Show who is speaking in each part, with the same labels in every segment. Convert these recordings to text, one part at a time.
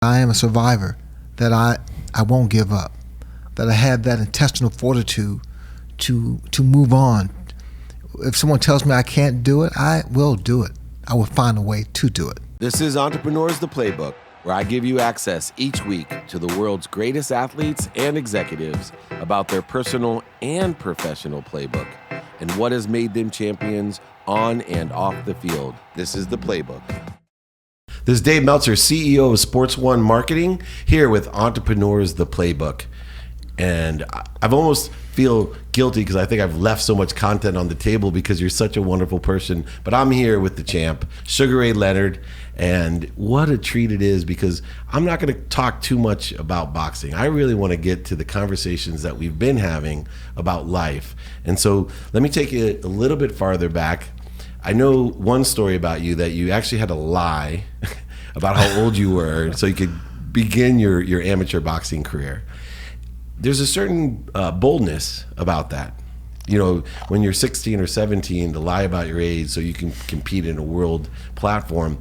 Speaker 1: I am a survivor, that I won't give up, that I have that intestinal fortitude to move on. If someone tells me I can't do it, I will do it. I will find a way to do it.
Speaker 2: This is Entrepreneurs the Playbook, where I give you access each week to the world's greatest athletes and executives about their personal and professional playbook and what has made them champions on and off the field. This is the Playbook. This is Dave Meltzer, CEO of Sports One Marketing, here with Entrepreneurs the Playbook. And I've almost feel guilty because I think I've left so much content on the table because you're such a wonderful person. But I'm here with the champ, Sugar Ray Leonard. And what a treat it is, because I'm not going to talk too much about boxing. I really want to get to the conversations that we've been having about life. And so let me take it a little bit farther back. I know one story about you, that you actually had to lie about how old you were so you could begin your amateur boxing career. There's a certain boldness about that. You know, when you're 16 or 17, to lie about your age so you can compete in a world platform.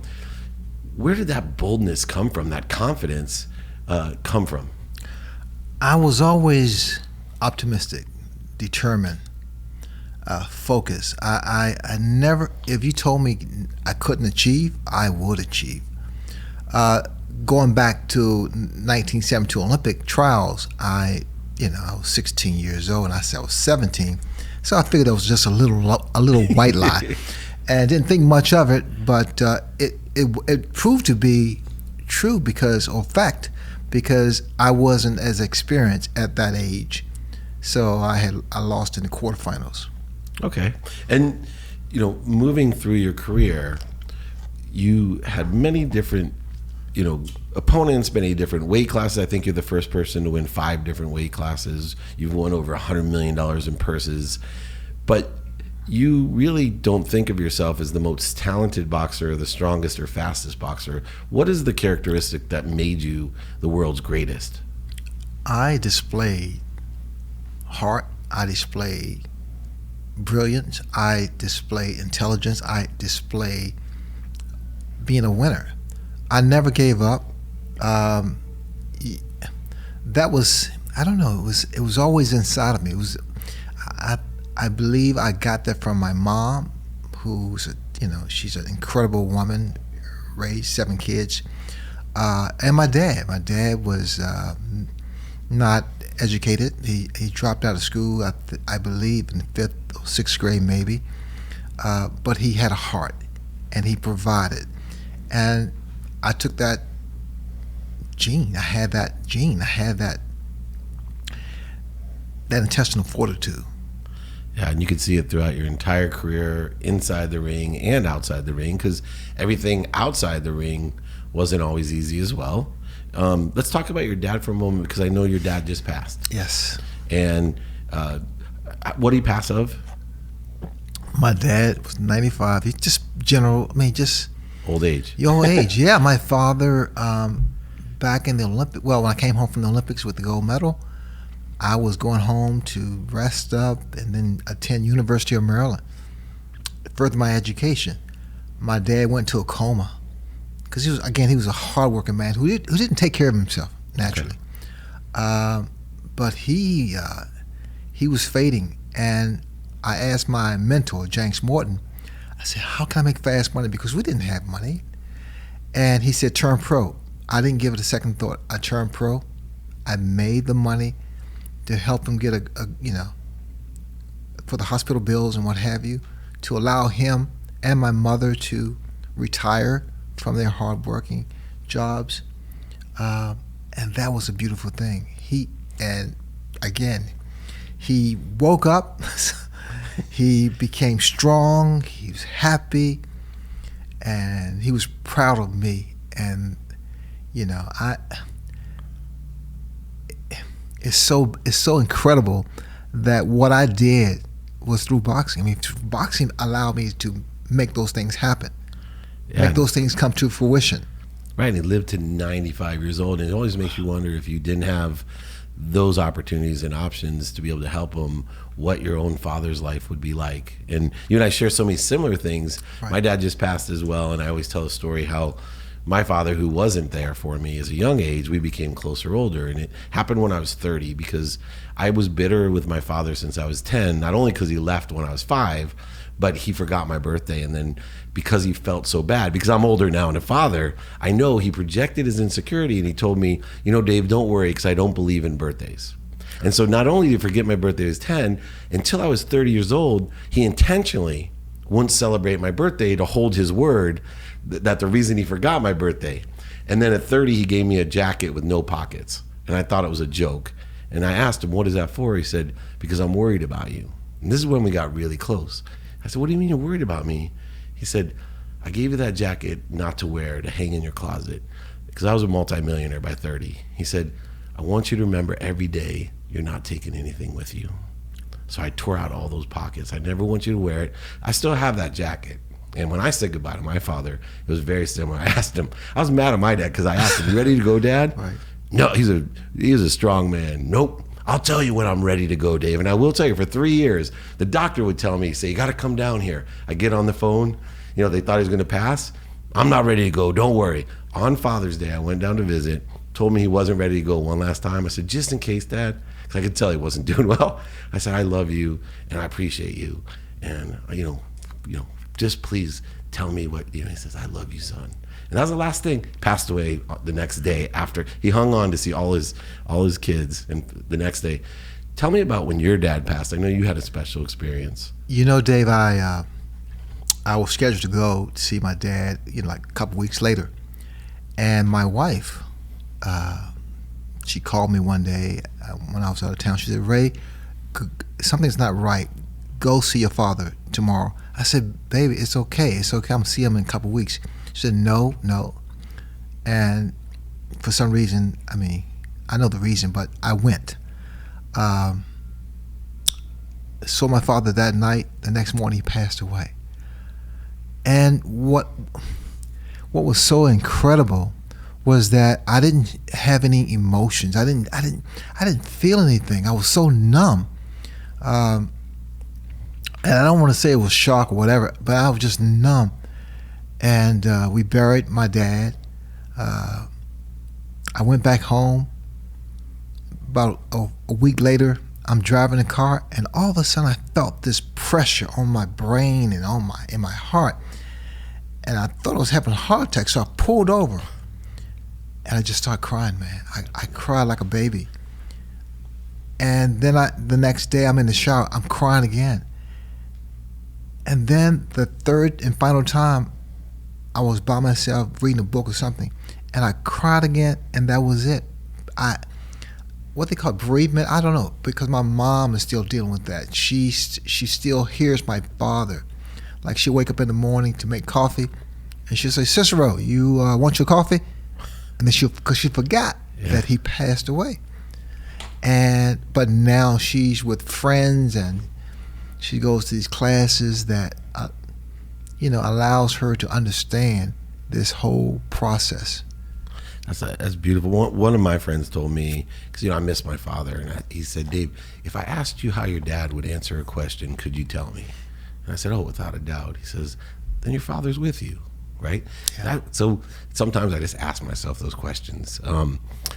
Speaker 2: Where did that boldness come from, that confidence come from?
Speaker 1: I was always optimistic, determined, focused. I never, if you told me I couldn't achieve, I would achieve. Going back to 1972 Olympic trials, I was 16 years old, and I said I was 17. So I figured that was just a little white lie, and didn't think much of it. But it proved to be true because I wasn't as experienced at that age. So I lost in the quarterfinals.
Speaker 2: Okay, and moving through your career, you had many different opponents, many different weight classes. I think you're the first person to win 5 different weight classes. You've won over $100 million in purses, but you really don't think of yourself as the most talented boxer or the strongest or fastest boxer. What is the characteristic that made you the world's greatest?
Speaker 1: I displayed heart. I displayed brilliance. I displayed intelligence. I displayed being a winner. I never gave up. That was, I don't know, it was always inside of me. I believe I got that from my mom, who's she's an incredible woman, raised 7 kids, and my dad. My dad was not educated. He dropped out of school, I believe, in the 5th or 6th grade maybe, but he had a heart, and he provided. And I took that gene. I had that gene. I had that intestinal fortitude.
Speaker 2: Yeah, and you could see it throughout your entire career, inside the ring and outside the ring, because everything outside the ring wasn't always easy as well. Let's talk about your dad for a moment, because I know your dad just passed.
Speaker 1: Yes.
Speaker 2: And what did he pass of?
Speaker 1: My dad was 95. He just
Speaker 2: old age.
Speaker 1: Your age, yeah. My father, back in the Olympic, when I came home from the Olympics with the gold medal, I was going home to rest up and then attend University of Maryland, further my education. My dad went to a coma because he was a hardworking man who didn't take care of himself naturally. Okay. But he was fading, and I asked my mentor, James Morton. I said, how can I make fast money? Because we didn't have money. And he said, turn pro. I didn't give it a second thought. I turned pro. I made the money to help him get for the hospital bills and what have you, to allow him and my mother to retire from their hardworking jobs. And that was a beautiful thing. He woke up. He became strong, he was happy, and he was proud of me. And it's so incredible that what I did was through boxing. I mean, boxing allowed me to make those things happen, make those things come to fruition.
Speaker 2: Right, and he lived to 95 years old, and it always makes you wonder, if you didn't have those opportunities and options to be able to help him, what your own father's life would be like. And you and I share so many similar things. Right. My dad just passed as well, and I always tell a story how my father, who wasn't there for me as a young age, we became closer older. And it happened when I was 30 because I was bitter with my father since I was 10, not only because he left when I was 5, but he forgot my birthday. And then because he felt so bad, because I'm older now and a father, I know he projected his insecurity and he told me, Dave, don't worry because I don't believe in birthdays. And so not only did he forget my birthday was 10, until I was 30 years old, he intentionally wouldn't celebrate my birthday to hold his word that the reason he forgot my birthday. And then at 30, he gave me a jacket with no pockets. And I thought it was a joke. And I asked him, what is that for? He said, because I'm worried about you. And this is when we got really close. I said, what do you mean you're worried about me? He said, I gave you that jacket not to wear, to hang in your closet, because I was a multimillionaire by 30. He said, I want you to remember every day you're not taking anything with you. So I tore out all those pockets. I never want you to wear it. I still have that jacket. And when I said goodbye to my father, it was very similar. I asked him, I was mad at my dad because I asked him, you ready to go, Dad?
Speaker 1: Right.
Speaker 2: No, he's a strong man. Nope. I'll tell you when I'm ready to go, Dave. And I will tell you, for 3 years, the doctor would tell me, say, you got to come down here. I get on the phone. They thought he was going to pass. I'm not ready to go. Don't worry. On Father's Day, I went down to visit, told me he wasn't ready to go one last time. I said, just in case, Dad, because I could tell he wasn't doing well. I said, I love you and I appreciate you. And, just please tell me what, he says, I love you, son. And that was the last thing. Passed away the next day after he hung on to see all his kids. And the next day, tell me about when your dad passed. I know you had a special experience.
Speaker 1: Dave, I was scheduled to go to see my dad, like a couple weeks later. And my wife, she called me one day when I was out of town. She said, Ray, something's not right. Go see your father tomorrow. I said, baby, it's okay. It's okay. I'm going to see him in a couple weeks. She said, no. And for some reason, I know the reason, but I went. Saw my father that night. The next morning, he passed away. And what was so incredible was that I didn't have any emotions. I didn't feel anything. I was so numb. And I don't want to say it was shock or whatever, but I was just numb. And we buried my dad. I went back home. About a week later, I'm driving the car, and all of a sudden I felt this pressure on my brain and in my heart. And I thought I was having a heart attack, so I pulled over. And I just started crying, man. I cried like a baby. And then the next day I'm in the shower, I'm crying again. And then the third and final time, I was by myself reading a book or something, and I cried again, and that was it. What they call bereavement, I don't know, because my mom is still dealing with that. She still hears my father. Like, she'll wake up in the morning to make coffee, and she'll say, Cicero, you want your coffee? And then because she forgot that he passed away. But now she's with friends, and she goes to these classes that, allows her to understand this whole process.
Speaker 2: That's beautiful. One of my friends told me, because I miss my father, and he said, Dave, if I asked you how your dad would answer a question, could you tell me? And I said, oh, without a doubt. He says, then your father's with you, right? Yeah. So sometimes I just ask myself those questions.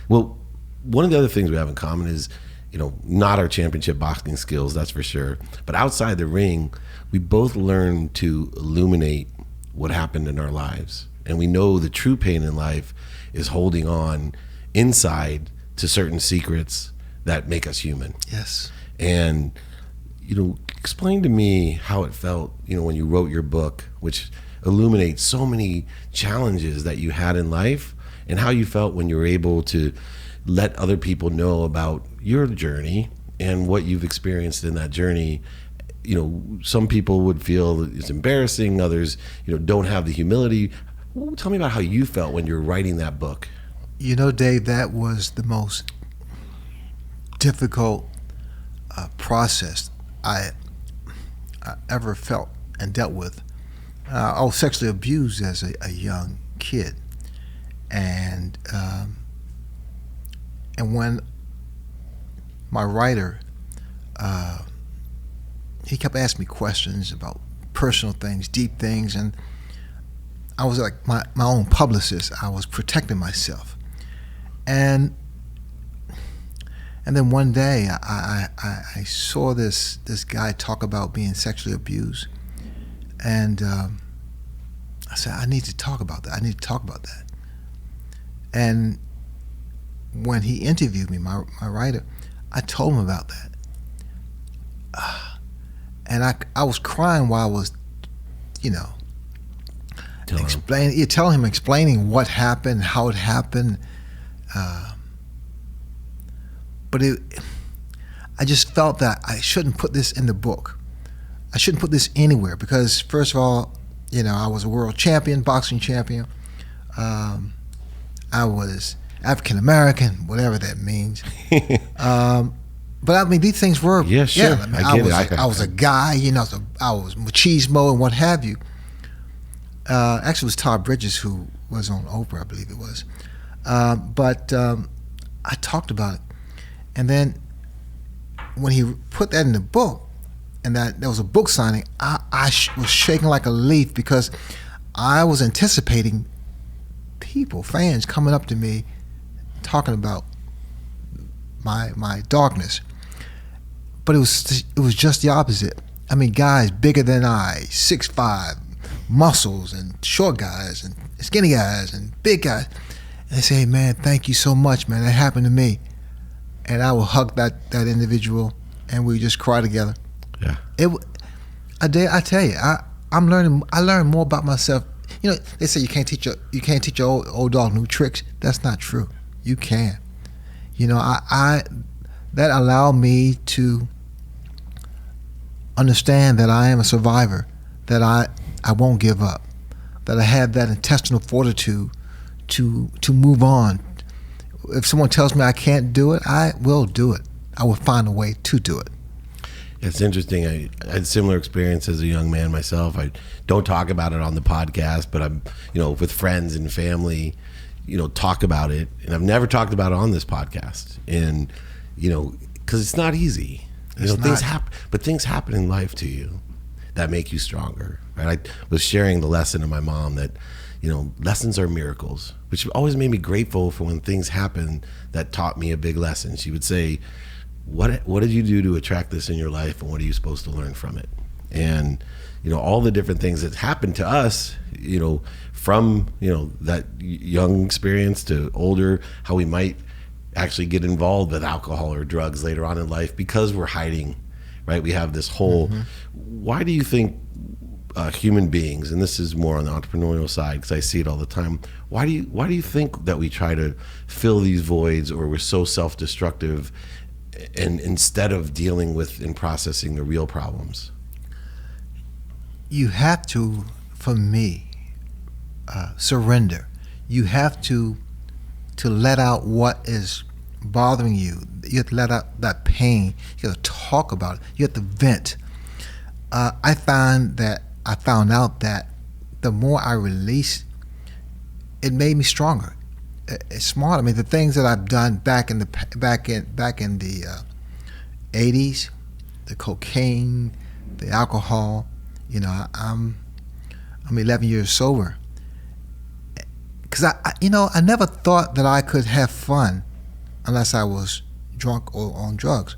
Speaker 2: Well, one of the other things we have in common is, not our championship boxing skills, that's for sure. But outside the ring, we both learn to illuminate what happened in our lives. And we know the true pain in life is holding on inside to certain secrets that make us human.
Speaker 1: Yes.
Speaker 2: And, explain to me how it felt, when you wrote your book, which illuminates so many challenges that you had in life, and how you felt when you were able to let other people know about your journey and what you've experienced in that journey. Some people would feel it's embarrassing, others, don't have the humility. Well, tell me about how you felt when you were writing that book.
Speaker 1: Dave, that was the most difficult process I ever felt and dealt with. I was sexually abused as a young kid, and when my writer, he kept asking me questions about personal things, deep things, and I was like my own publicist. I was protecting myself, and then one day I saw this guy talk about being sexually abused, and I said, I need to talk about that. I need to talk about that. And when he interviewed me, my writer, I told him about that. And I was crying while I was, explaining what happened, how it happened. But I just felt that I shouldn't put this in the book. I shouldn't put this anywhere because, first of all, I was a world champion, boxing champion. I was African American, whatever that means. But I mean, these things were.
Speaker 2: Yeah, sure.
Speaker 1: Yeah, I was a guy, I was machismo and what have you. Actually, it was Todd Bridges who was on Oprah, I believe it was. But I talked about it. And then when he put that in the book, and that there was a book signing, I was shaking like a leaf because I was anticipating fans coming up to me talking about my darkness. But it was just the opposite. I mean, guys bigger than I, 6'5", muscles, and short guys, and skinny guys, and big guys. And they say, hey, man, thank you so much, man. That happened to me. And I will hug that individual, and we just cry together.
Speaker 2: Yeah.
Speaker 1: I tell you, I learned more about myself. They say you can't teach your old dog new tricks. That's not true. You can. That allowed me to understand that I am a survivor, that I won't give up, that I have that intestinal fortitude to move on. If someone tells me I can't do it, I will do it. I will find a way to do it.
Speaker 2: It's interesting. I had a similar experience as a young man myself. I don't talk about it on the podcast, but I'm, with friends and family, talk about it. And I've never talked about it on this podcast. And, because it's not easy. Things happen, but things happen in life to you that make you stronger. Right? I was sharing the lesson to my mom that, lessons are miracles, which always made me grateful for when things happen that taught me a big lesson. She would say, what did you do to attract this in your life, and what are you supposed to learn from it? And all the different things that happened to us, from that young experience to older, how we might actually get involved with alcohol or drugs later on in life because we're hiding, right? We have this whole. Why do you think human beings, and this is more on the entrepreneurial side because I see it all the time, why do you think that we try to fill these voids, or we're so self-destructive, and instead of dealing with and processing the real problems?
Speaker 1: You have to, for me, surrender. You have to let out what is bothering you. You have to let out that pain. You have to talk about it. You have to vent. I found out that the more I released, it made me stronger. It's smart. I mean, the things that I've done back in the 80s, the cocaine, the alcohol. I'm 11 years sober. Because I never thought that I could have fun unless I was drunk or on drugs,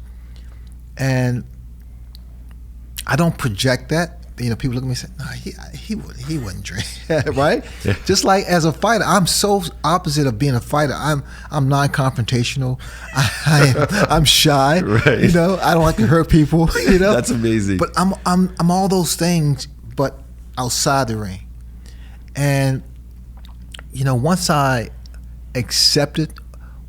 Speaker 1: and I don't project that. People look at me and say, "No, he wouldn't drink," right?
Speaker 2: Yeah.
Speaker 1: Just like as a fighter, I'm so opposite of being a fighter. I'm non-confrontational. I'm shy.
Speaker 2: Right.
Speaker 1: I don't like to hurt people.
Speaker 2: That's amazing.
Speaker 1: But I'm all those things, but outside the ring. And once I accepted,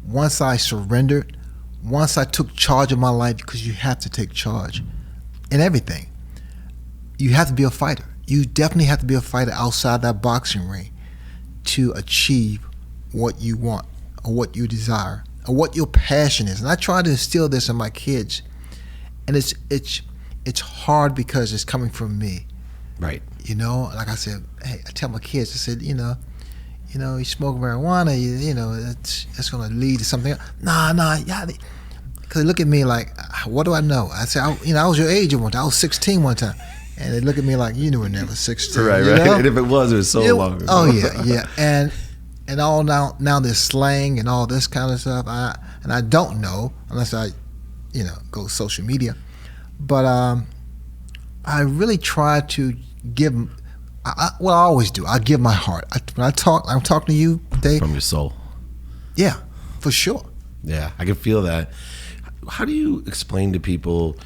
Speaker 1: once I surrendered, once I took charge of my life, because you have to take charge in everything. You have to be a fighter. You definitely have to be a fighter outside that boxing ring to achieve what you want or what you desire or what your passion is. And I try to instill this in my kids, and it's hard because it's coming from me.
Speaker 2: Right.
Speaker 1: Like I said, hey, I tell my kids, I said, you smoke marijuana, that's going to lead to something else. Nah, yeah. Because they look at me like, what do I know? I said, I was your age at one time. I was 16 one time. And they look at me like, you were never 16.
Speaker 2: Right.
Speaker 1: You know?
Speaker 2: And if it was so long ago.
Speaker 1: Oh, yeah. And all now there's slang and all this kind of stuff. I don't know unless I, go social media. But I really try to give, I always do. I give my heart. When I'm talking to you, Dave.
Speaker 2: From your soul.
Speaker 1: Yeah, for sure.
Speaker 2: Yeah, I can feel that. How do you explain to people,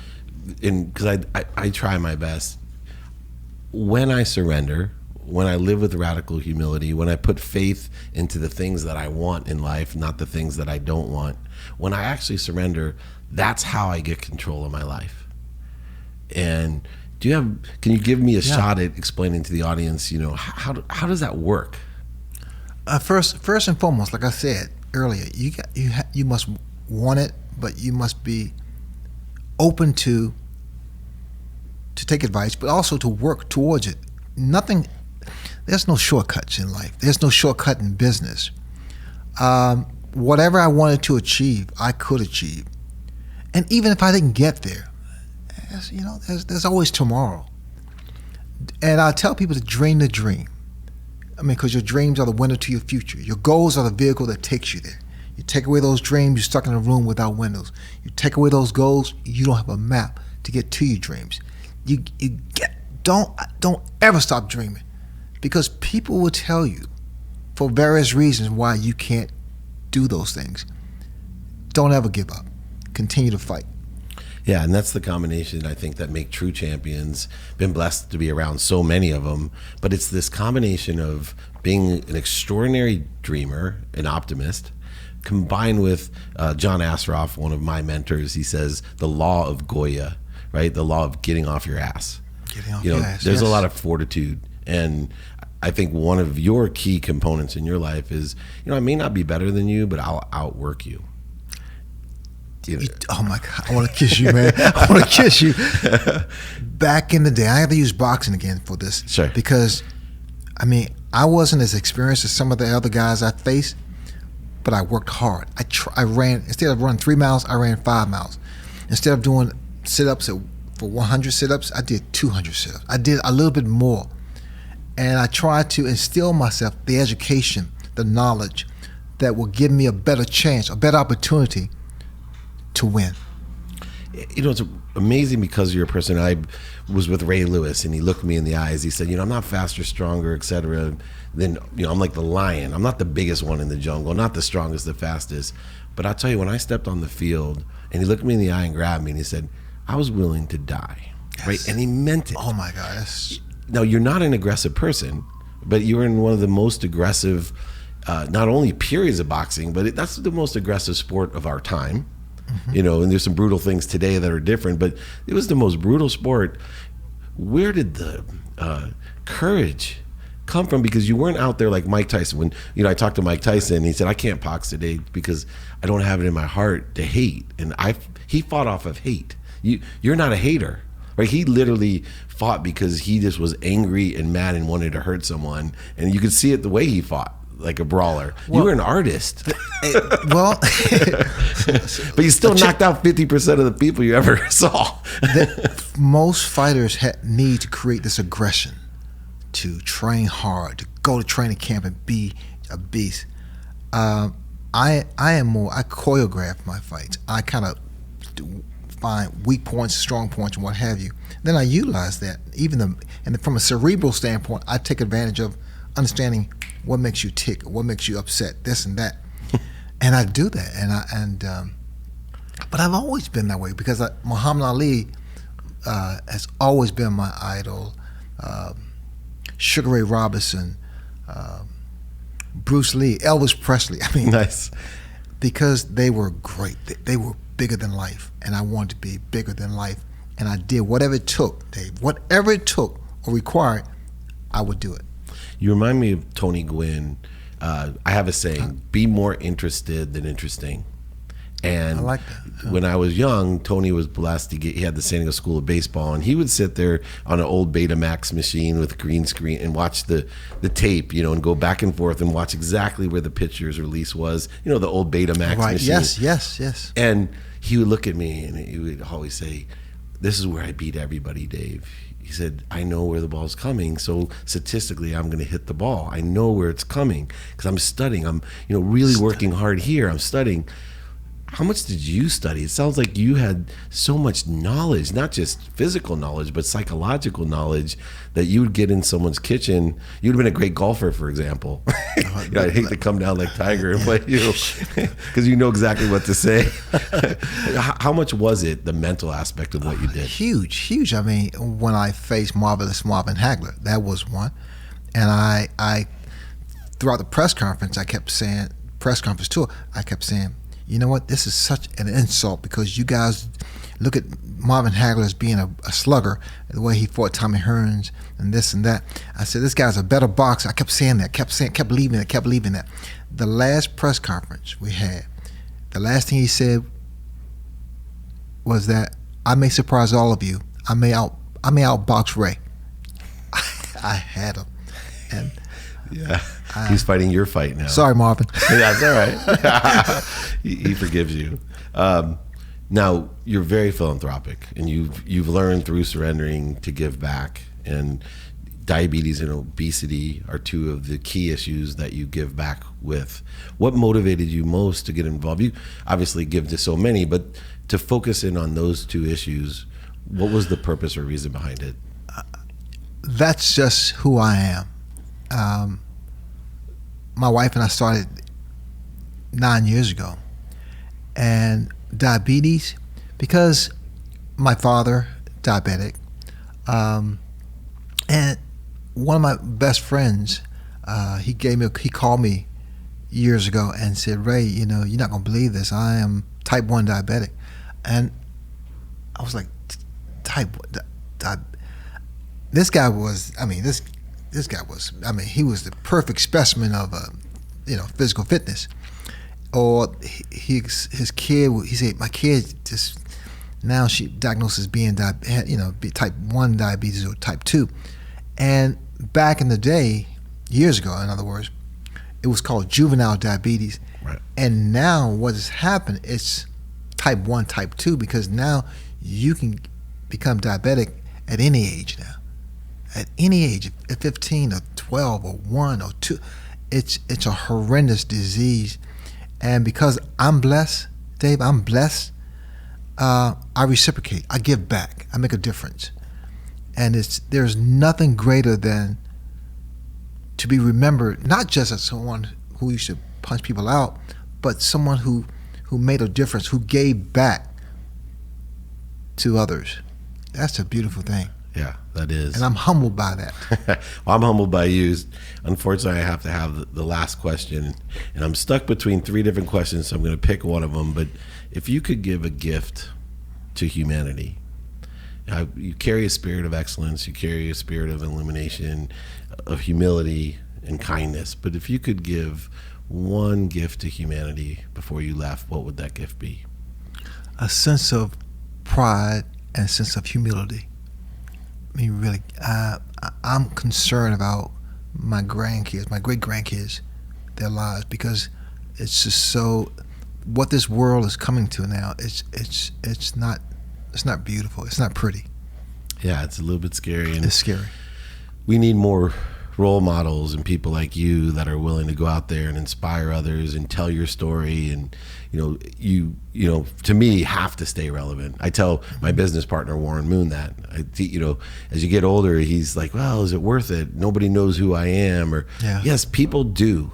Speaker 2: because I try my best, when I surrender, when I live with radical humility, when I put faith into the things that I want in life, not the things that I don't want, when I actually surrender, that's how I get control of my life. And can you give me a shot at explaining to the audience, how does that work?
Speaker 1: First and foremost, like I said earlier, you must want it, but you must be open to take advice, but also to work towards it. There's no shortcuts in life. There's no shortcut in business. Whatever I wanted to achieve, I could achieve. And even if I didn't get there, there's always tomorrow. And I tell people to dream the dream. Because your dreams are the window to your future. Your goals are the vehicle that takes you there. You take away those dreams, you're stuck in a room without windows. You take away those goals, you don't have a map to get to your dreams. Don't ever stop dreaming, because people will tell you for various reasons why you can't do those things. Don't ever give up. Continue to fight.
Speaker 2: Yeah, and that's the combination, I think, that make true champions. Been blessed to be around so many of them, but it's this combination of being an extraordinary dreamer, an optimist, combined with John Assaraf, one of my mentors. He says the law of Goya, right? The law of getting off your ass. There's a lot of fortitude, and I think one of your key components in your life is, I may not be better than you, but I'll outwork you.
Speaker 1: Oh my God, I want to kiss you, man. I want to kiss you. Back in the day, I have to use boxing again for this.
Speaker 2: Sure.
Speaker 1: Because, I wasn't as experienced as some of the other guys I faced, but I worked hard. I ran, instead of running 3 miles, I ran 5 miles. Instead of doing sit-ups for 100 sit-ups, I did 200 sit-ups. I did a little bit more. And I tried to instill in myself the education, the knowledge that will give me a better chance, a better opportunity to win.
Speaker 2: It's amazing because you're a person. I was with Ray Lewis, and he looked me in the eyes. He said, I'm not faster, stronger, etc. Then, I'm like the lion. I'm not the biggest one in the jungle, not the strongest, the fastest. But I'll tell you, when I stepped on the field, and he looked me in the eye and grabbed me, and he said, I was willing to die. Yes. Right? And he meant it.
Speaker 1: Oh my God.
Speaker 2: Now, you're not an aggressive person, but you're in one of the most aggressive, not only periods of boxing, but that's the most aggressive sport of our time. Mm-hmm. And there's some brutal things today that are different, but it was the most brutal sport. Where did the courage come from? Because you weren't out there like Mike Tyson. When I talked to Mike Tyson, he said, I can't box today because I don't have it in my heart to hate. And he fought off of hate. You're not a hater, right? He literally fought because he just was angry and mad and wanted to hurt someone, and you could see it the way he fought. Like a brawler. You were an artist.
Speaker 1: But
Speaker 2: you still knocked out 50% of the people you ever saw.
Speaker 1: Most fighters need to create this aggression, to train hard, to go to training camp and be a beast. I am more, I choreograph my fights. I kind of find weak points, strong points, and what have you. Then I utilize that. And from a cerebral standpoint, I take advantage of understanding what makes you tick, what makes you upset, this and that, and I do that. But I've always been that way because Muhammad Ali has always been my idol. Sugar Ray Robinson, Bruce Lee, Elvis Presley.
Speaker 2: Nice.
Speaker 1: Because they were great. They were bigger than life, and I wanted to be bigger than life, and I did whatever it took, Dave. Whatever it took or required, I would do it.
Speaker 2: You remind me of Tony Gwynn. I have a saying, be more interested than interesting. And
Speaker 1: I like that.
Speaker 2: When I was young, Tony was blessed. He had the San Diego School of Baseball, and he would sit there on an old Betamax machine with a green screen and watch the tape, and go back and forth and watch exactly where the pitcher's release was. The old Betamax machine.
Speaker 1: Yes.
Speaker 2: And he would look at me, and he would always say, this is where I beat everybody, Dave. He said, I know where the ball's coming, so statistically I'm going to hit the ball. I know where it's coming because I'm studying. I'm, really working hard here. I'm studying. How much did you study? It sounds like you had so much knowledge, not just physical knowledge, but psychological knowledge that you would get in someone's kitchen. You'd have been a great golfer, for example. I'd hate to come down like Tiger and play you because you know exactly what to say. How much was it, the mental aspect of what you did?
Speaker 1: Huge. I mean, when I faced Marvelous Marvin Hagler, that was one. And I throughout the press conference tour, I kept saying, you know what? This is such an insult because you guys look at Marvin Hagler as being a slugger, the way he fought Tommy Hearns and this and that. I said, this guy's a better boxer. I kept saying that, kept believing that. The last press conference we had, the last thing he said was that I may surprise all of you. I may outbox Ray. I had him. And
Speaker 2: yeah. He's fighting your fight now.
Speaker 1: Sorry, Marvin.
Speaker 2: Yeah, that's all right. he forgives you. Now, you're very philanthropic, and you've learned through surrendering to give back. And diabetes and obesity are two of the key issues that you give back with. What motivated you most to get involved? You obviously give to so many, but to focus in on those two issues, what was the purpose or reason behind it?
Speaker 1: That's just who I am. My wife and I started 9 years ago, and diabetes, because my father diabetic, and one of my best friends, he called me years ago and said, Ray, you're not gonna believe this. I am type 1 diabetic, and I was like, type 1. This guy was, he was the perfect specimen of physical fitness. Or his kid, he said, my kid just, now she diagnosed as being type 1 diabetes or type 2. And back in the day, years ago, in other words, it was called juvenile diabetes.
Speaker 2: Right.
Speaker 1: And now what has happened, it's type 1, type 2, because now you can become diabetic at any age now. At any age, at 15 or 12 or 1 or 2, it's a horrendous disease. And because I'm blessed, Dave, I reciprocate. I give back. I make a difference. And there's nothing greater than to be remembered, not just as someone who used to punch people out, but someone who made a difference, who gave back to others. That's a beautiful thing.
Speaker 2: Yeah, that is.
Speaker 1: And I'm humbled by that.
Speaker 2: Well, I'm humbled by you. Unfortunately, I have to have the last question. And I'm stuck between 3 different questions, so I'm going to pick one of them. But if you could give a gift to humanity, you carry a spirit of excellence, you carry a spirit of illumination, of humility and kindness. But if you could give one gift to humanity before you left, what would that gift be?
Speaker 1: A sense of pride and a sense of humility. I mean, really, I'm concerned about my grandkids, my great-grandkids, their lives, because it's just so, what this world is coming to now, it's not beautiful. It's not pretty.
Speaker 2: Yeah, it's a little bit scary. And
Speaker 1: it's scary. We
Speaker 2: need more role models and people like you that are willing to go out there and inspire others and tell your story. And you to me have to stay relevant. I tell my business partner Warren Moon that as you get older, he's like, well, is it worth it? Nobody knows who I am. Or
Speaker 1: yeah.
Speaker 2: Yes, people do.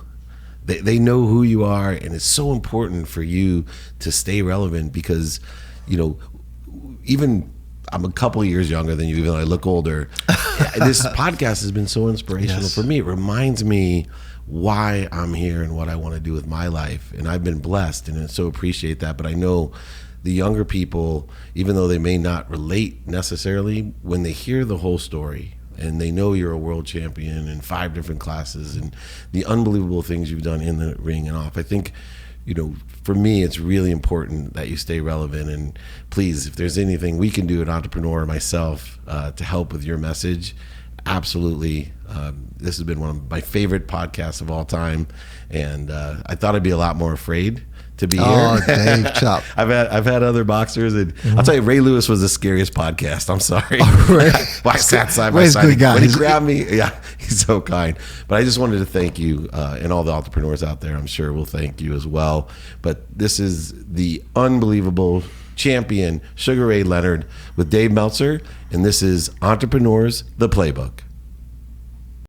Speaker 2: They know who you are, and it's so important for you to stay relevant because even I'm a couple of years younger than you, even though I look older. This podcast has been so inspirational for me. It reminds me why I'm here and what I want to do with my life. And I've been blessed, and I so appreciate that. But I know the younger people, even though they may not relate necessarily, when they hear the whole story and they know you're a world champion in 5 different classes and the unbelievable things you've done in the ring and off, I think for me, it's really important that you stay relevant. And please, if there's anything we can do, an entrepreneur or myself, to help with your message, absolutely. This has been one of my favorite podcasts of all time. And I thought I'd be a lot more afraid to be
Speaker 1: Oh,
Speaker 2: here.
Speaker 1: Dave Chop.
Speaker 2: I've had other boxers, and I'll tell you, Ray Lewis was the scariest podcast. I'm sorry.
Speaker 1: Ray-
Speaker 2: I sat side by
Speaker 1: Ray's a
Speaker 2: side.
Speaker 1: good guy.
Speaker 2: When he grabbed me, yeah, he's so kind. But I just wanted to thank you, and all the entrepreneurs out there, I'm sure will thank you as well. But this is the unbelievable champion, Sugar Ray Leonard, with Dave Meltzer, and this is Entrepreneurs, the Playbook.